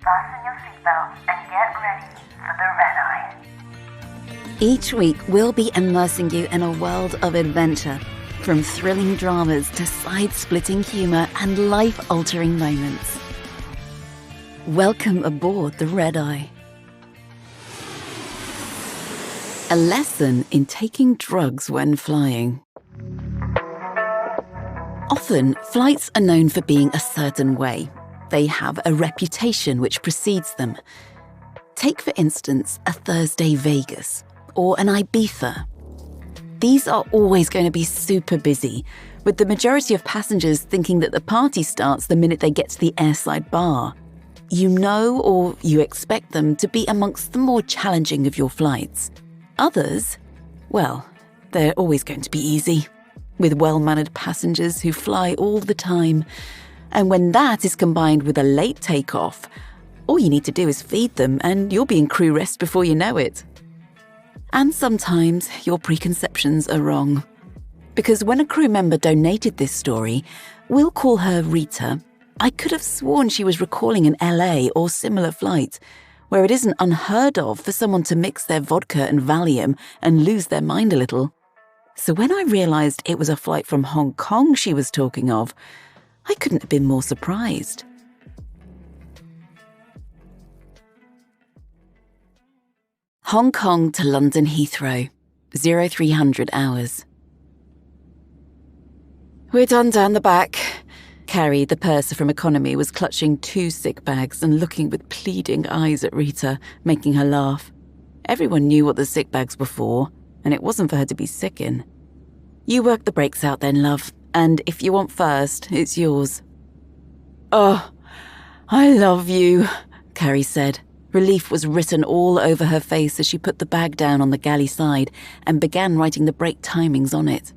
Fasten your seatbelt and get ready for the red-eye. Each week, we'll be immersing you in a world of adventure, from thrilling dramas to side-splitting humour and life-altering moments. Welcome aboard the Red-Eye. A lesson in taking drugs when flying. Often, flights are known for being a certain way. They have a reputation which precedes them. Take, for instance, a Thursday Vegas or an Ibiza. These are always going to be super busy, with the majority of passengers thinking that the party starts the minute they get to the airside bar. You know, or you expect them to be amongst the more challenging of your flights. Others, well, they're always going to be easy, with well-mannered passengers who fly all the time. And when that is combined with a late takeoff, all you need to do is feed them and you'll be in crew rest before you know it. And sometimes your preconceptions are wrong. Because when a crew member donated this story, we'll call her Rita, I could have sworn she was recalling an LA or similar flight, where it isn't unheard of for someone to mix their vodka and Valium and lose their mind a little. So when I realised it was a flight from Hong Kong she was talking of, I couldn't have been more surprised. Hong Kong to London Heathrow, 0300 hours. We're done down the back. Carrie, the purser from economy, was clutching 2 sick bags and looking with pleading eyes at Rita, making her laugh. Everyone knew what the sick bags were for, and it wasn't for her to be sick in. You work the brakes out then, love. And if you want first, it's yours. Oh, I love you, Carrie said. Relief was written all over her face as she put the bag down on the galley side and began writing the brake timings on it.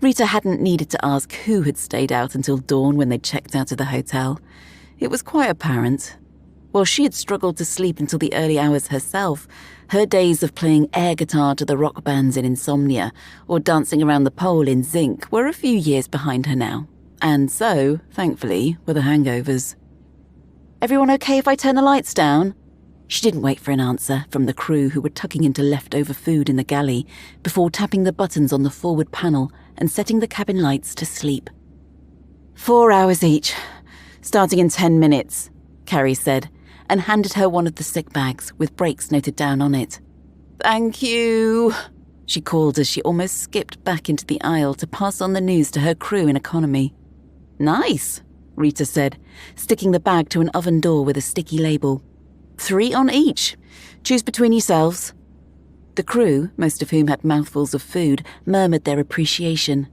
Rita hadn't needed to ask who had stayed out until dawn when they checked out of the hotel. It was quite apparent. While she had struggled to sleep until the early hours herself, her days of playing air guitar to the rock bands in Insomnia or dancing around the pole in Zinc were a few years behind her now. And so, thankfully, were the hangovers. Everyone okay if I turn the lights down? She didn't wait for an answer from the crew who were tucking into leftover food in the galley before tapping the buttons on the forward panel and setting the cabin lights to sleep. 4 hours each, starting in 10 minutes, Carrie said, and handed her one of the sick bags with breaks noted down on it. Thank you, she called as she almost skipped back into the aisle to pass on the news to her crew in economy. Nice, Rita said, sticking the bag to an oven door with a sticky label. 3 on each. Choose between yourselves. The crew, most of whom had mouthfuls of food, murmured their appreciation.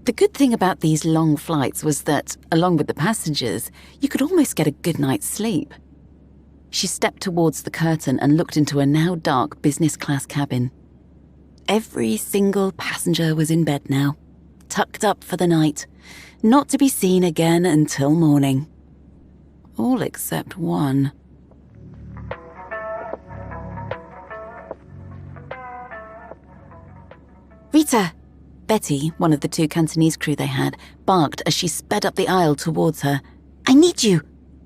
The good thing about these long flights was that, along with the passengers, you could almost get a good night's sleep. She stepped towards the curtain and looked into a now dark business-class cabin. Every single passenger was in bed now, tucked up for the night, not to be seen again until morning. All except one. Rita! Betty, one of the 2 Cantonese crew they had, barked as she sped up the aisle towards her. I need you!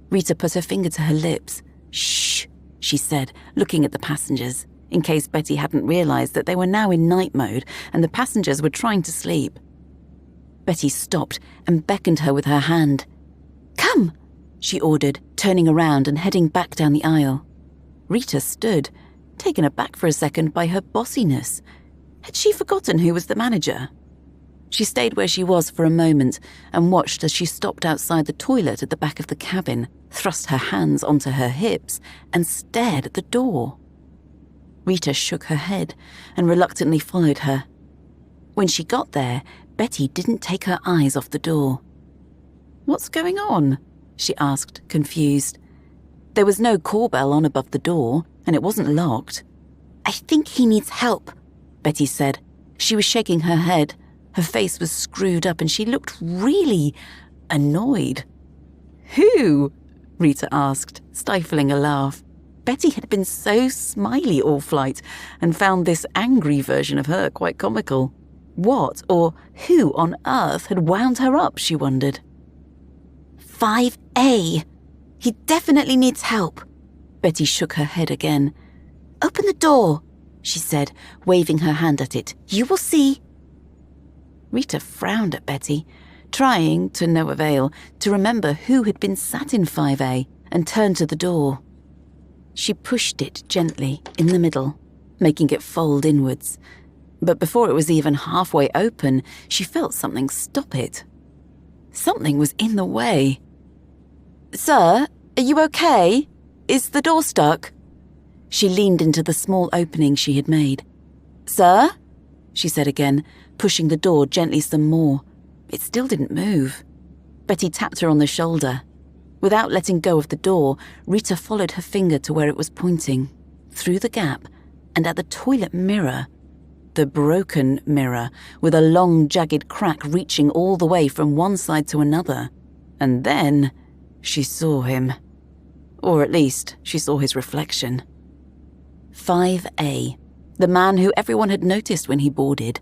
Rita put her finger to her lips. Shh, she said, looking at the passengers, in case Betty hadn't realised that they were now in night mode and the passengers were trying to sleep. Betty stopped and beckoned her with her hand. Come, she ordered, turning around and heading back down the aisle. Rita stood, taken aback for a second by her bossiness. Had she forgotten who was the manager? She stayed where she was for a moment and watched as she stopped outside the toilet at the back of the cabin, thrust her hands onto her hips, and stared at the door. Rita shook her head and reluctantly followed her. When she got there, Betty didn't take her eyes off the door. What's going on? She asked, confused. There was no call bell on above the door, and it wasn't locked. I think he needs help, Betty said. She was shaking her head. Her face was screwed up and she looked really annoyed. Who? Rita asked, stifling a laugh. Betty had been so smiley all flight and found this angry version of her quite comical. What or who on earth had wound her up, she wondered. 5A, He definitely needs help. Betty shook her head again. Open the door, she said, waving her hand at it. You will see. Rita frowned at Betty, trying, to no avail, to remember who had been sat in 5A, and turned to the door. She pushed it gently in the middle, making it fold inwards. But before it was even halfway open, she felt something stop it. Something was in the way. Sir, are you okay? Is the door stuck? She leaned into the small opening she had made. Sir? She said again, pushing the door gently some more. It still didn't move. Betty tapped her on the shoulder. Without letting go of the door, Rita followed her finger to where it was pointing, through the gap, and at the toilet mirror. The broken mirror, with a long, jagged crack reaching all the way from one side to another. And then she saw him. Or at least, she saw his reflection. 5A, the man who everyone had noticed when he boarded,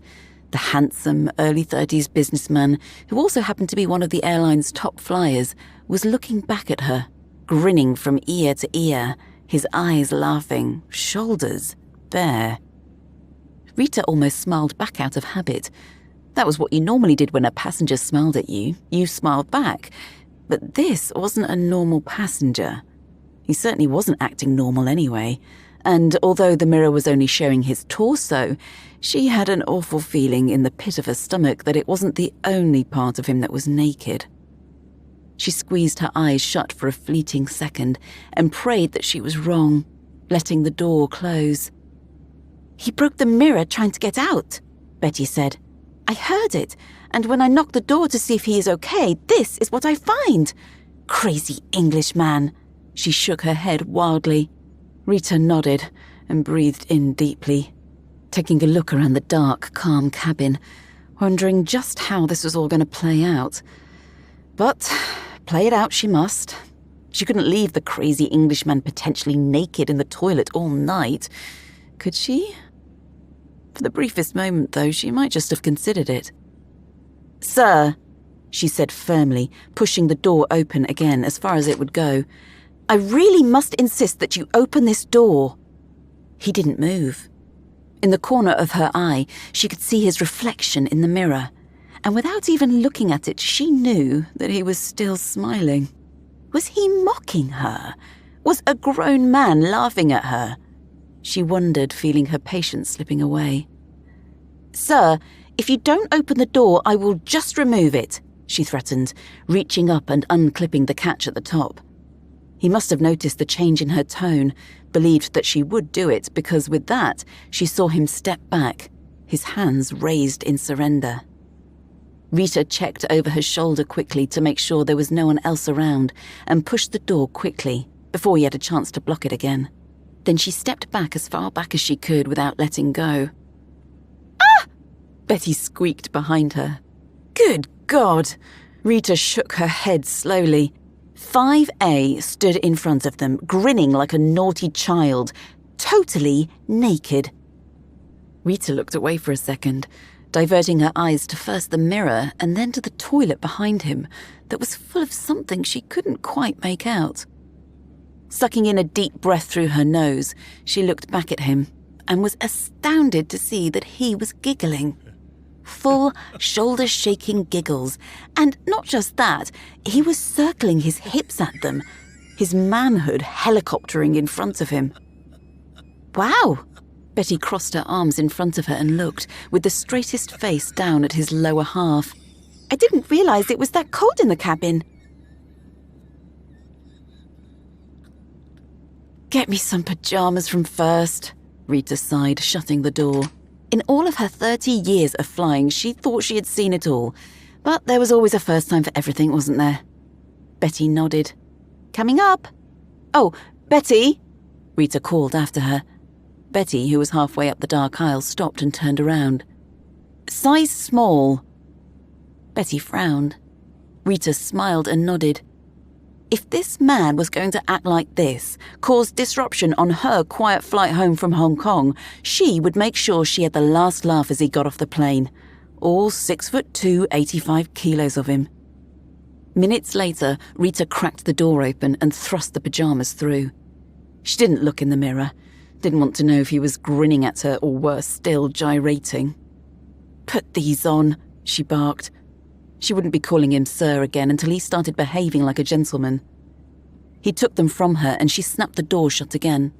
the handsome, early-30s businessman who also happened to be one of the airline's top flyers, was looking back at her, grinning from ear to ear, his eyes laughing, shoulders bare. Rita almost smiled back out of habit. That was what you normally did when a passenger smiled at you. You smiled back. But this wasn't a normal passenger. He certainly wasn't acting normal anyway. And although the mirror was only showing his torso, she had an awful feeling in the pit of her stomach that it wasn't the only part of him that was naked. She squeezed her eyes shut for a fleeting second and prayed that she was wrong, letting the door close. He broke the mirror trying to get out, Betty said. I heard it, and when I knocked the door to see if he is okay, this is what I find. Crazy Englishman. She shook her head wildly. Rita nodded and breathed in deeply, taking a look around the dark, calm cabin, wondering just how this was all going to play out. But play it out she must. She couldn't leave the crazy Englishman potentially naked in the toilet all night, could she? For the briefest moment, though, she might just have considered it. Sir, she said firmly, pushing the door open again as far as it would go. I really must insist that you open this door. He didn't move. In the corner of her eye, she could see his reflection in the mirror, and without even looking at it, she knew that he was still smiling. Was he mocking her? Was a grown man laughing at her? She wondered, feeling her patience slipping away. Sir, if you don't open the door, I will just remove it, she threatened, reaching up and unclipping the catch at the top. He must have noticed the change in her tone, believed that she would do it because with that, she saw him step back, his hands raised in surrender. Rita checked over her shoulder quickly to make sure there was no one else around and pushed the door quickly before he had a chance to block it again. Then she stepped back as far back as she could without letting go. Ah! Betty squeaked behind her. Good God! Rita shook her head slowly. 5A stood in front of them, grinning like a naughty child, totally naked. Rita looked away for a second, diverting her eyes to first the mirror and then to the toilet behind him that was full of something she couldn't quite make out. Sucking in a deep breath through her nose, she looked back at him and was astounded to see that he was giggling. Full, shoulder-shaking giggles, and not just that, he was circling his hips at them, his manhood helicoptering in front of him. Wow! Betty crossed her arms in front of her and looked, with the straightest face down at his lower half. I didn't realize it was that cold in the cabin. Get me some pajamas from first, Rita sighed, shutting the door. In all of her 30 years of flying, she thought she had seen it all. But there was always a first time for everything, wasn't there? Betty nodded. Coming up. Oh, Betty, Rita called after her. Betty, who was halfway up the dark aisle, stopped and turned around. Size small. Betty frowned. Rita smiled and nodded. If this man was going to act like this, cause disruption on her quiet flight home from Hong Kong, she would make sure she had the last laugh as he got off the plane. All 6'2", 85 kilos of him. Minutes later, Rita cracked the door open and thrust the pyjamas through. She didn't look in the mirror, didn't want to know if he was grinning at her or worse still, gyrating. "Put these on," she barked. She wouldn't be calling him sir again until he started behaving like a gentleman. He took them from her and she snapped the door shut again.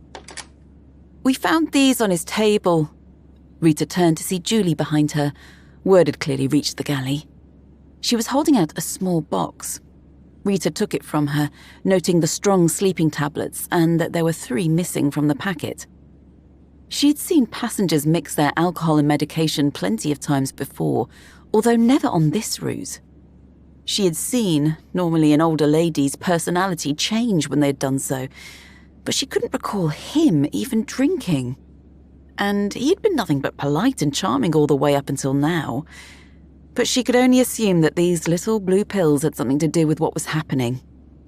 "We found these on his table." Rita turned to see Julie behind her. Word had clearly reached the galley. She was holding out a small box. Rita took it from her, noting the strong sleeping tablets and that there were 3 missing from the packet. She'd seen passengers mix their alcohol and medication plenty of times before, although never on this ruse. She had seen, normally an older lady's personality change when they'd done so, but she couldn't recall him even drinking. And he'd been nothing but polite and charming all the way up until now. But she could only assume that these little blue pills had something to do with what was happening.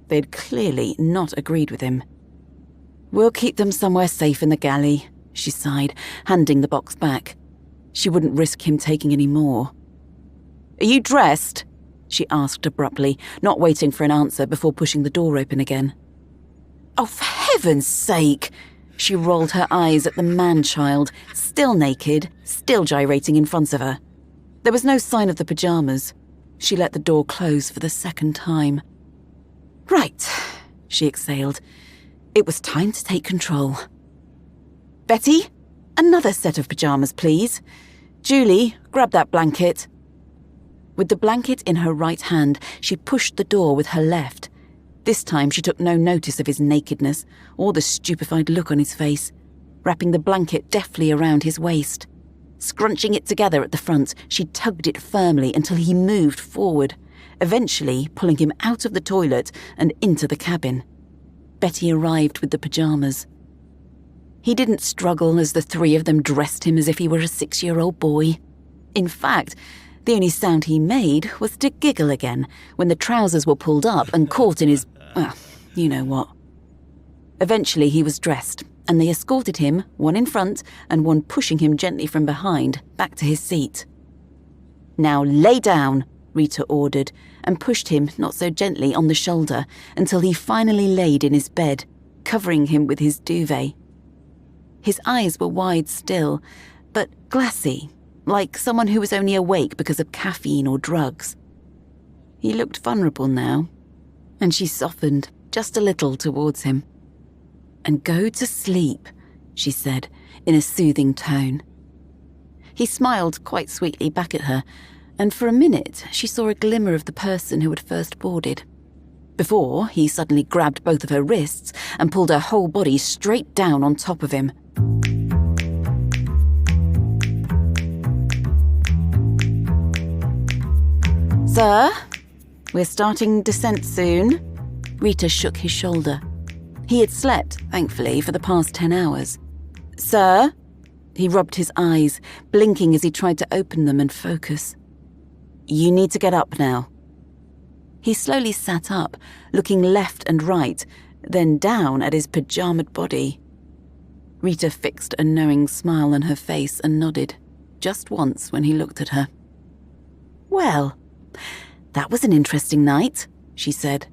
They'd clearly not agreed with him. "We'll keep them somewhere safe in the galley," she sighed, handing the box back. She wouldn't risk him taking any more. "Are you dressed?" she asked abruptly, not waiting for an answer before pushing the door open again. "Oh, for heaven's sake!" She rolled her eyes at the man-child, still naked, still gyrating in front of her. There was no sign of the pyjamas. She let the door close for the second time. "Right," she exhaled. It was time to take control. "Betty, another set of pyjamas, please. Julie, grab that blanket." With the blanket in her right hand, she pushed the door with her left. This time she took no notice of his nakedness or the stupefied look on his face, wrapping the blanket deftly around his waist. Scrunching it together at the front, she tugged it firmly until he moved forward, eventually pulling him out of the toilet and into the cabin. Betty arrived with the pyjamas. He didn't struggle as the 3 of them dressed him as if he were a 6-year-old boy. In fact, the only sound he made was to giggle again when the trousers were pulled up and caught in his, well, you know what. Eventually he was dressed, and they escorted him, one in front and one pushing him gently from behind, back to his seat. "Now lay down," Rita ordered, and pushed him not so gently on the shoulder until he finally laid in his bed, covering him with his duvet. His eyes were wide still, but glassy, like someone who was only awake because of caffeine or drugs. He looked vulnerable now, and she softened just a little towards him. "And go to sleep," she said, in a soothing tone. He smiled quite sweetly back at her, and for a minute she saw a glimmer of the person who had first boarded. Before, he suddenly grabbed both of her wrists and pulled her whole body straight down on top of him. "Sir, we're starting descent soon." Rita shook his shoulder. He had slept, thankfully, for the past 10 hours. "Sir?" He rubbed his eyes, blinking as he tried to open them and focus. "You need to get up now." He slowly sat up, looking left and right, then down at his pyjamaed body. Rita fixed a knowing smile on her face and nodded, just once when he looked at her. "Well, that was an interesting night," she said.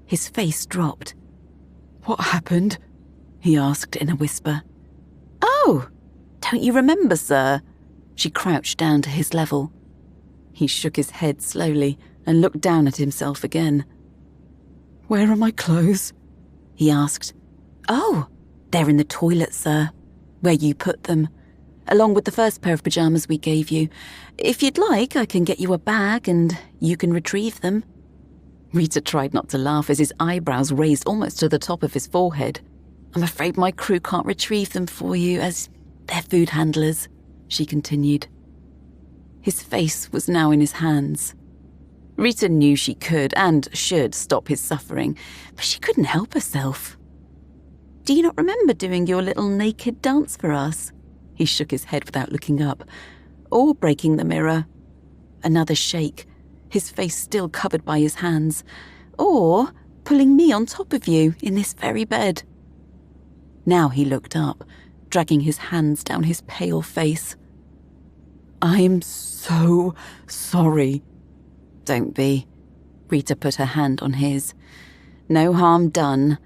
His face dropped. "What happened?" he asked in a whisper. "Oh, don't you remember, sir?" She crouched down to his level. He shook his head slowly and looked down at himself again. "Where are my clothes?" he asked. "Oh, they're in the toilet, sir, where you put them, along with the first pair of pyjamas we gave you. If you'd like, I can get you a bag and you can retrieve them." Rita tried not to laugh as his eyebrows raised almost to the top of his forehead. "I'm afraid my crew can't retrieve them for you as they're food handlers," she continued. His face was now in his hands. Rita knew she could and should stop his suffering, but she couldn't help herself. "Do you not remember doing your little naked dance for us?" He shook his head without looking up. "Or breaking the mirror." Another shake, his face still covered by his hands. "Or pulling me on top of you in this very bed." Now he looked up, dragging his hands down his pale face. "I'm so sorry." "Don't be." Rita put her hand on his. No harm done,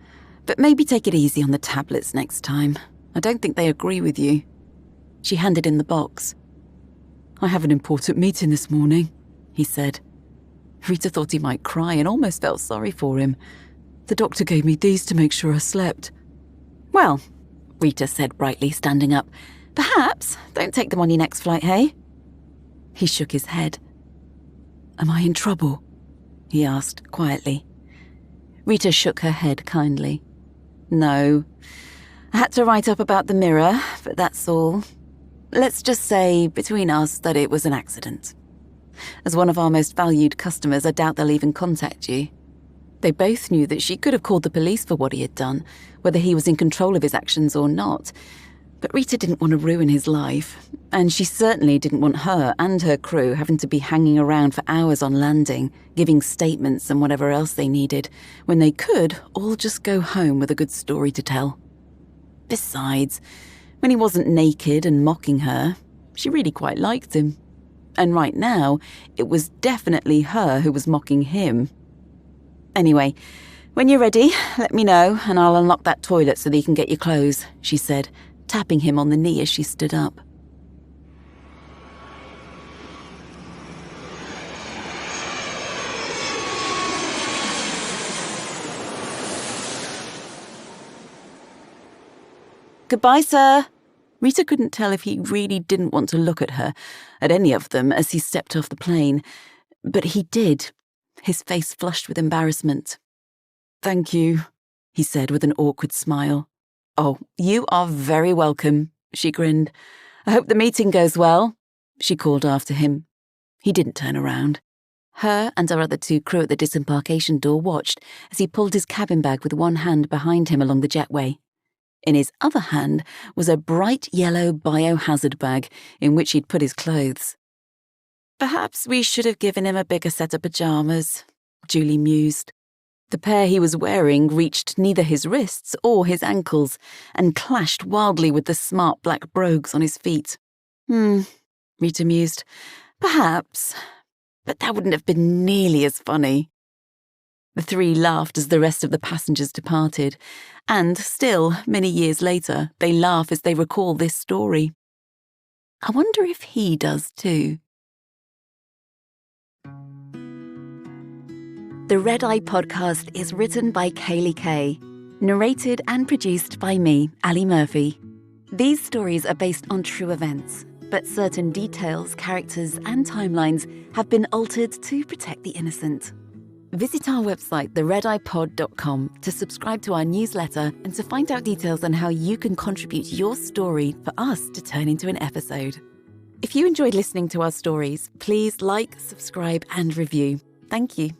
but maybe take it easy on the tablets next time. I don't think they agree with you. She handed him the box. I have an important meeting this morning, he said. Rita thought he might cry and almost felt sorry for him. The doctor gave me these to make sure I slept. Well, Rita said brightly, standing up. Perhaps. Don't take them on your next flight, hey? He shook his head. Am I in trouble? He asked quietly. Rita shook her head kindly. No. I had to write up about the mirror, but that's all. Let's just say, between us, that it was an accident. As one of our most valued customers, I doubt they'll even contact you. They both knew that she could have called the police for what he had done, whether he was in control of his actions or not. But Rita didn't want to ruin his life, and she certainly didn't want her and her crew having to be hanging around for hours on landing, giving statements and whatever else they needed, when they could all just go home with a good story to tell. Besides, when he wasn't naked and mocking her, she really quite liked him. And right now, it was definitely her who was mocking him. Anyway, when you're ready, let me know and I'll unlock that toilet so that you can get your clothes, she said, tapping him on the knee as she stood up. Goodbye, sir. Rita couldn't tell if he really didn't want to look at her, at any of them, as he stepped off the plane. But he did, his face flushed with embarrassment. Thank you, he said with an awkward smile. Oh, you are very welcome, she grinned. I hope the meeting goes well, she called after him. He didn't turn around. Her and our other two crew at the disembarkation door watched as he pulled his cabin bag with one hand behind him along the jetway. In his other hand was a bright yellow biohazard bag in which he'd put his clothes. Perhaps we should have given him a bigger set of pajamas, Julie mused. The pair he was wearing reached neither his wrists or his ankles and clashed wildly with the smart black brogues on his feet. Rita mused. Perhaps, but that wouldn't have been nearly as funny. The three laughed as the rest of the passengers departed, and still, many years later, they laugh as they recall this story. I wonder if he does too. The Red Eye Podcast is written by Kaylee Kay, narrated and produced by me, Ali Murphy. These stories are based on true events, but certain details, characters, and timelines have been altered to protect the innocent. Visit our website, theredeyepod.com, to subscribe to our newsletter and to find out details on how you can contribute your story for us to turn into an episode. If you enjoyed listening to our stories, please like, subscribe, and review. Thank you.